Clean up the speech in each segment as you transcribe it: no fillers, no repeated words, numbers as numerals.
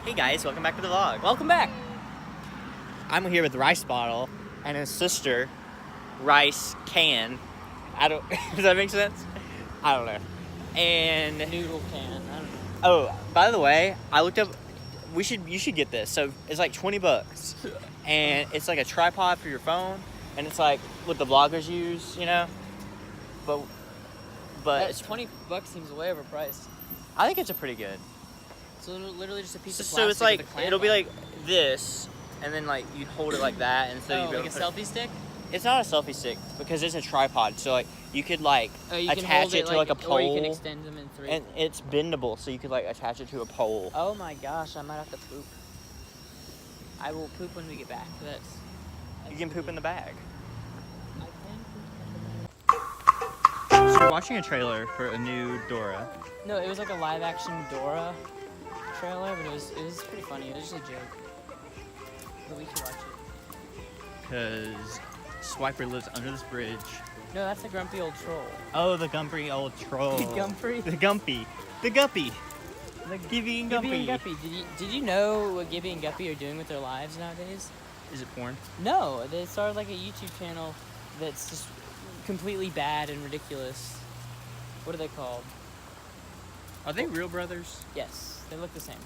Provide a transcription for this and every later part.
Hey guys, welcome back to the vlog. Welcome back. I'm here with Ricebottle and his sister, Rice Can. Does that make sense? I don't know. And Noodle can. I don't know. oh, by the way, I looked up. You should get this. So it's like $20, and it's like a tripod for your phone, and it's like what the vloggers use, you know. But It's $20 seems way overpriced. I think it's a pretty good. So literally just a piece of plastic. So it's like with a clamp it'll be on like this, and then like you hold it like that, and so it. you be Like able a to selfie stick. It's not a selfie stick because it's a tripod. So like you could like You can attach hold it to like a pole, or you can extend them in 3. and it's bendable, so you could like attach it to a pole. Oh my gosh, I might have to poop. I will poop when we get back. That's You can poop in the bag. I can poop. So we're watching a trailer for a new Dora. No, it was like a live action Dora trailer, but it was pretty funny. It was just a joke. But we should watch it. Because Swiper lives under this bridge. No, that's a grumpy old troll. Oh, the Gumpy old troll. The Gumpy? The Gumpy. The Guppy. The Gibby and Gumpy. Gibby and Guppy. Did you know what Gibby and Guppy are doing with their lives nowadays? Is it porn? No, they started like a YouTube channel that's just completely bad and ridiculous. What are they called? Are they real brothers? Yes, they look the same.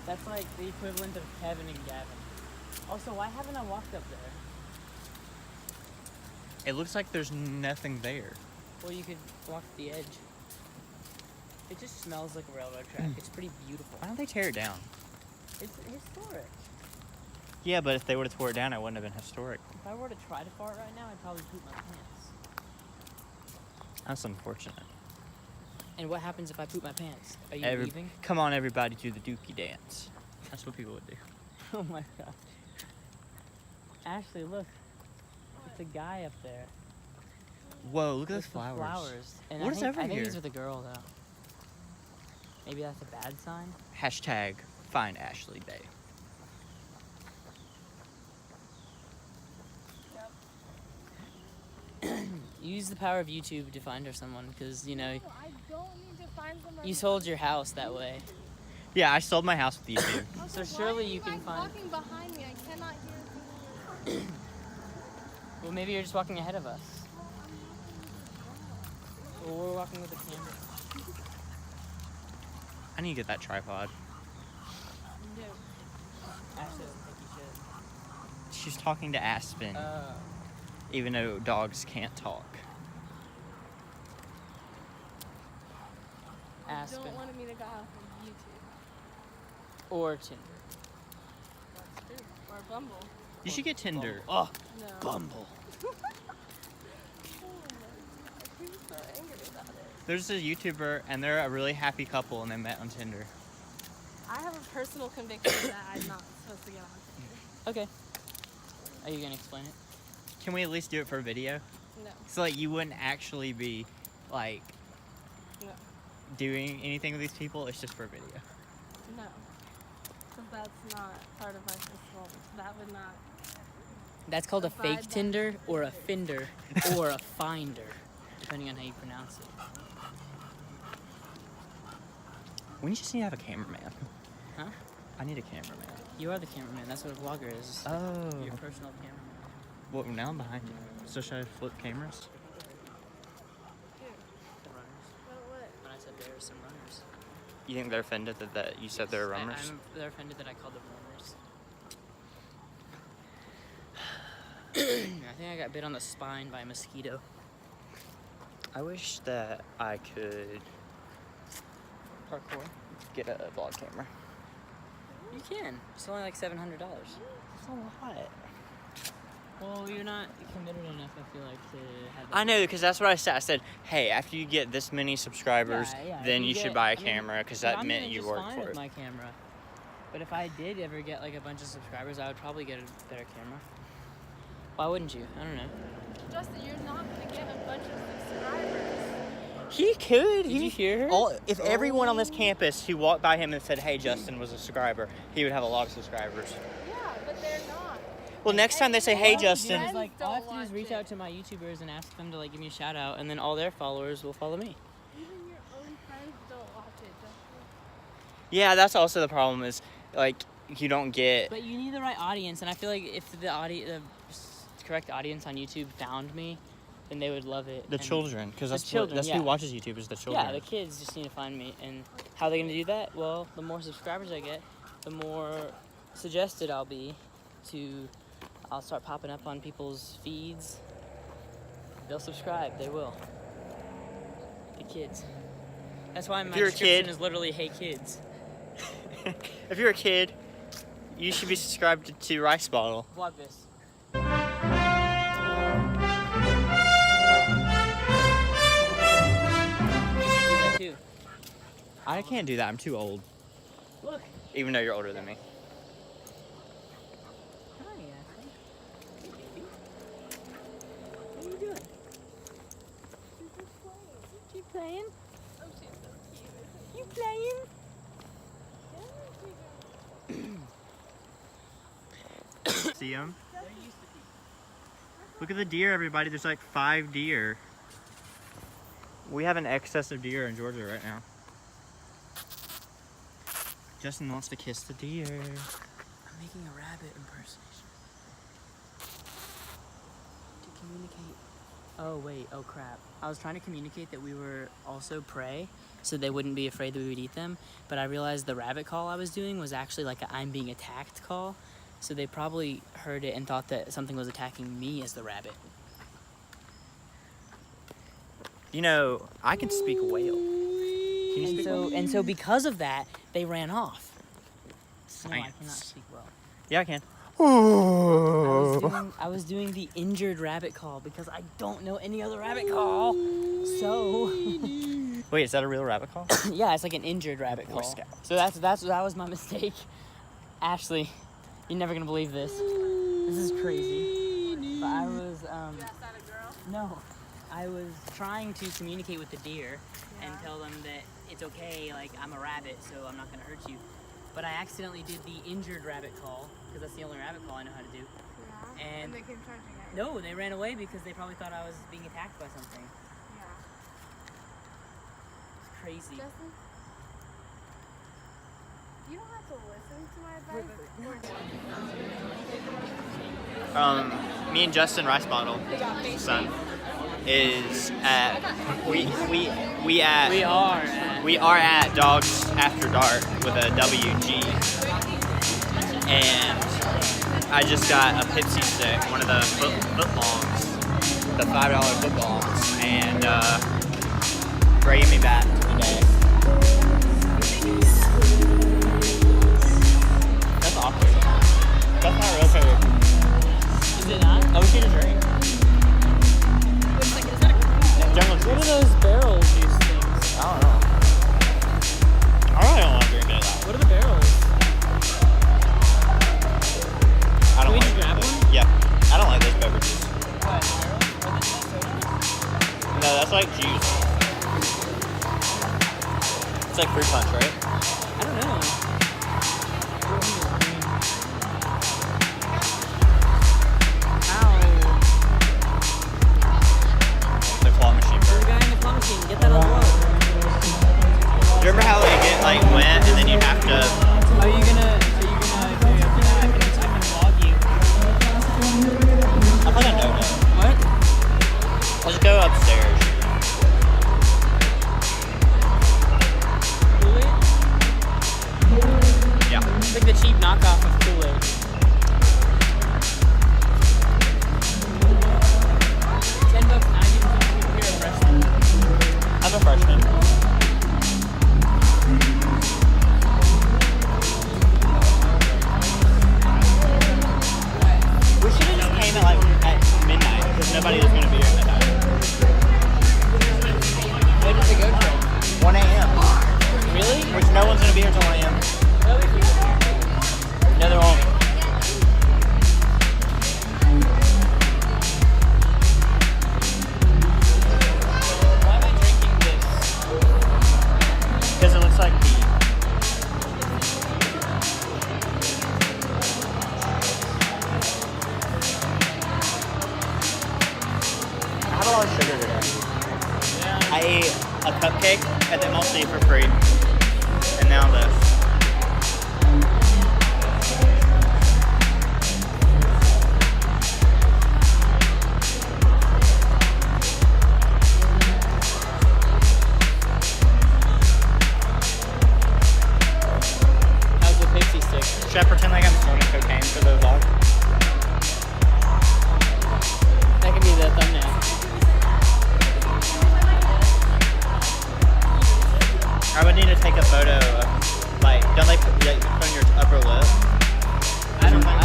That's like the equivalent of Kevin and Gavin. Also, why haven't I walked up there? It looks like there's nothing there. Well, you could walk the edge. It just smells like a railroad track. It's pretty beautiful. Why don't they tear it down? It's historic. Yeah, but if they would have tore it down, it wouldn't have been historic. If I were to try to fart right now, I'd probably poop my pants. That's unfortunate. And what happens if I poop my pants? Are you leaving? Come on, everybody, do the dookie dance. That's what people would do. Oh my gosh. Ashley, look. It's a guy up there. Whoa, look at those With the flowers. And What is over I think here? he's with a girl, though. Maybe that's a bad sign? Hashtag find Ashley Bay. Use the power of YouTube to find her someone, because, you know, I don't need to find somebody. you sold your house that way. Yeah, I sold my house with YouTube. So surely you can find... Walking behind me, I cannot hear. Well, maybe you're just walking ahead of us. Well, we're walking with the camera. I need to get that tripod. No. Ashley doesn't think you She's talking to Aspen, should. even though dogs can't talk. Aspen. Don't want me to go off of YouTube. Or Tinder. That's true. Or Bumble. You should get Tinder. Oh, No. Bumble. Oh my God. Who's so angry about it? There's a YouTuber, and they're a really happy couple, and they met on Tinder. I have a personal conviction that I'm not supposed to get on Tinder. Okay. Are you going to explain it? Can we at least do it for a video? No. So like you wouldn't actually be like No. doing anything with these people. It's just for a video. No. Because that's not part of my personal. That would not. That's called a Abide fake by Tinder, my or a Finder, or a Finder, depending on how you pronounce it. We just need to have a cameraman. Huh? I need a cameraman. You are the cameraman. That's what a vlogger is. Oh. Your personal cameraman. Well, now I'm behind you. So should I flip cameras? The runners. What? When I said there are some runners. You think they're offended that you said they're runners? They're offended that I called them runners. I think I got bit on the spine by a mosquito. I wish that I could Parkour. get a vlog camera. You can. It's only like $700. It's a lot. Well, you're not committed enough, I feel like, to have. I know, because that's what I said. I said, hey, after you get this many subscribers, then you should buy a camera, because that meant you worked for it. My camera. But if I did ever get like a bunch of subscribers, I would probably get a better camera. Why wouldn't you? I don't know. Justin, you're not going to get a bunch of subscribers. He could. Did you hear her? If everyone on this campus who walked by him and said, hey, Justin was a subscriber, he would have a lot of subscribers. Yeah, but they're not. Well, next time they say, hey, Justin. All I have to do is Don't reach watch out to my YouTubers and ask them to like give me a shout out, and then all their followers will follow me. Even your own friends don't watch it, Justin. Yeah, that's also the problem is, like, you don't get... But you need the right audience, and I feel like if the correct audience on YouTube found me, then they would love it. The children, because that's, children, that's yeah. who watches YouTube is the children. Yeah, the kids just need to find me. And how are they going to do that? Well, the more subscribers I get, the more suggested I'll be I'll start popping up on people's feeds. They'll subscribe. They will. The kids. That's why my description is literally, hey kids. If you're a kid, you should be subscribed to Ricebottle. Vlog this. You should do that too. I can't do that. I'm too old. Look. Even though you're older than me. Hi, Aspen. Hey, baby. What are you doing? You playing? Oh, she's so cute. You playing? See them? Look at the deer, everybody. There's like 5 deer. We have an excess of deer in Georgia right now. Justin wants to kiss the deer. I'm making a rabbit impersonation. To communicate. Oh, wait. Oh, crap. I was trying to communicate that we were also prey, so they wouldn't be afraid that we would eat them. But I realized the rabbit call I was doing was actually like a I'm being attacked call. So they probably heard it and thought that something was attacking me as the rabbit. You know, I can speak whale. Can you speak whale? And so because of that, they ran off. No, I Science. cannot speak well. Yeah, I can. I was doing the injured rabbit call because I don't know any other rabbit call. So Wait, is that a real rabbit call? yeah, it's like an injured rabbit Boy call. Scout. So that was my mistake. Ashley, you're never gonna believe this. This is crazy. But I was You asked that a girl? no, I was trying to communicate with the deer and tell them that it's okay, like I'm a rabbit, so I'm not gonna hurt you. But I accidentally did the injured rabbit call because that's the only rabbit call I know how to do. Yeah. And they came charging at you. No, they ran away because they probably thought I was being attacked by something. Yeah. It's crazy. Justin? You don't have to listen to my advice. Me and Justin Ricebottle, son, is at we are at Dogs After Dark with a WG, and I just got a Pepsi stick, one of the foot longs, the $5 foot longs, and bringing me back today. That's awkward. That's not real food. Is it not? I wish you could drink. Jungle What are juice. those barrel juice things? I don't know. I really don't want to drink it that. What are the barrels? I don't Can we like just grab those. one? Yeah. I don't like those beverages. What, barrels? No, that's like juice. It's like fruit punch, right? I don't know. The claw machine The burn. guy in the claw machine, get that on the road. Do you remember how they get like wet and then you have to... Are you gonna I can vlog you. I think I know that. What? Let's go upstairs. Kool-Aid? Yeah. It's like the cheap knockoff of Kool-Aid. $10.90 if you're a freshman. I'm a freshman. We should have just came at midnight because nobody was going to be here at midnight. When does it go till? 1 a.m. Really? Which no one's going to be here until 1 a.m. No, they won't. Why am I drinking this? Because it looks like pee. I have a lot of sugar today. Yeah. I ate a cupcake at the MLC for free. And now this. Should I pretend like I'm snorting cocaine for the vlog? That could be the thumbnail. I would need to take a photo of, like, don't they put on your upper lip? I don't know.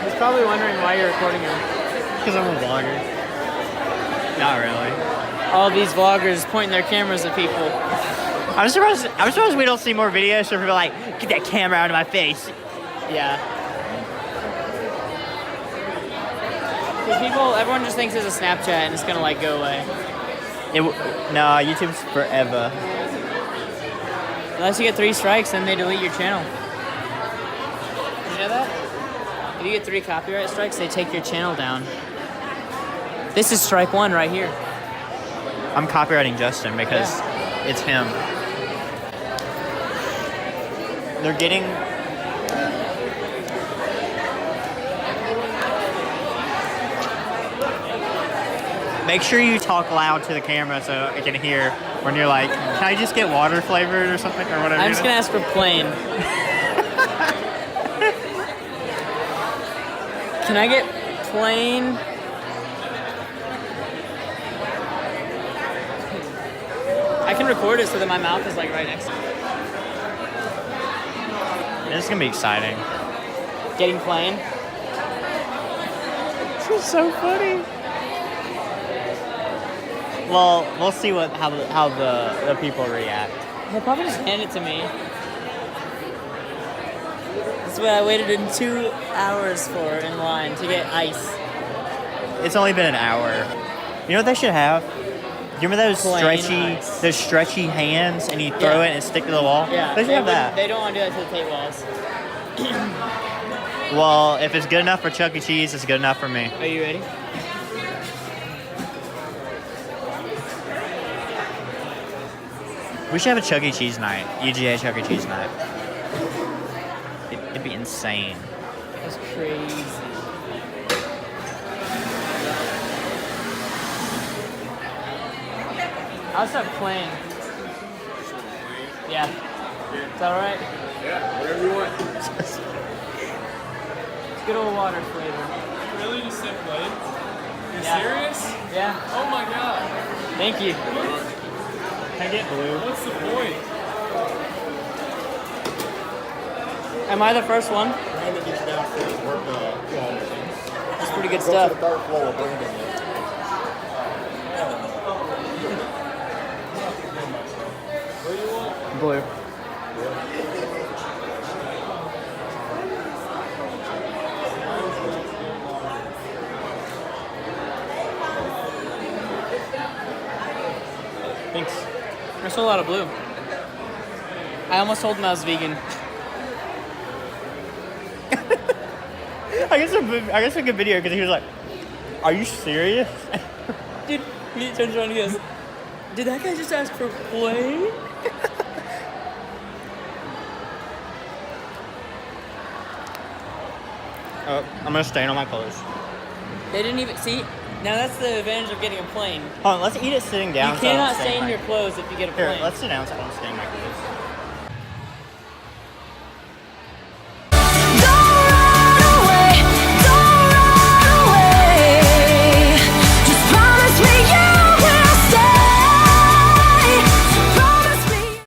He's probably wondering why you're recording him. Because I'm a vlogger. Not really. All these vloggers pointing their cameras at people. I'm surprised we don't see more videos where people are like, get that camera out of my face. Yeah. People, everyone just thinks it's a Snapchat and it's gonna like go away. No, YouTube's forever. Unless you get 3 strikes, then they delete your channel. Did you know that? If you get 3 copyright strikes, they take your channel down. This is strike 1 right here. I'm copywriting Justin because it's him. They're getting... Make sure you talk loud to the camera so I can hear when you're like, can I just get water flavored or something or whatever? I'm just gonna ask for plain. Can I get plain? I can record it so that my mouth is like right next to it. This is gonna be exciting. Getting plain? This is so funny. Well, we'll see how the people react. He'll probably just hand it to me. That's what I waited in 2 hours for in line to get ice. It's only been an hour. You know what they should have? You remember those Plain ice. stretchy hands, and you throw it and it stick to the wall? Yeah, They should have that. They don't want to do that to the tape walls. Well, if it's good enough for Chuck E. Cheese, it's good enough for me. Are you ready? We should have a Chuck E. Cheese night. UGA Chuck E. Cheese night. It'd be insane. That's crazy. I'll start playing. Yeah. Is that alright? Yeah, whatever you want. It's good old water flavor. Really? You said plain? You Yeah. serious? Yeah. Oh my god. Thank you. Can I get blue? What's the point? Am I the first one? Brandon gets downstairs, work That's pretty good go to stuff. the third floor with Brandon. Blue. Thanks. There's a lot of blue. I almost told him I was vegan. I guess a good video because he was like, "Are you serious?" Dude, he turns around and he goes, did that guy just ask for plain? Oh, I'm gonna stain on my clothes. They didn't even see. Now that's the advantage of getting a plane. Hold on, let's eat it sitting down. You so I don't cannot stain stain my- your clothes if you get a Here, plane. let's sit down so I don't stain my clothes.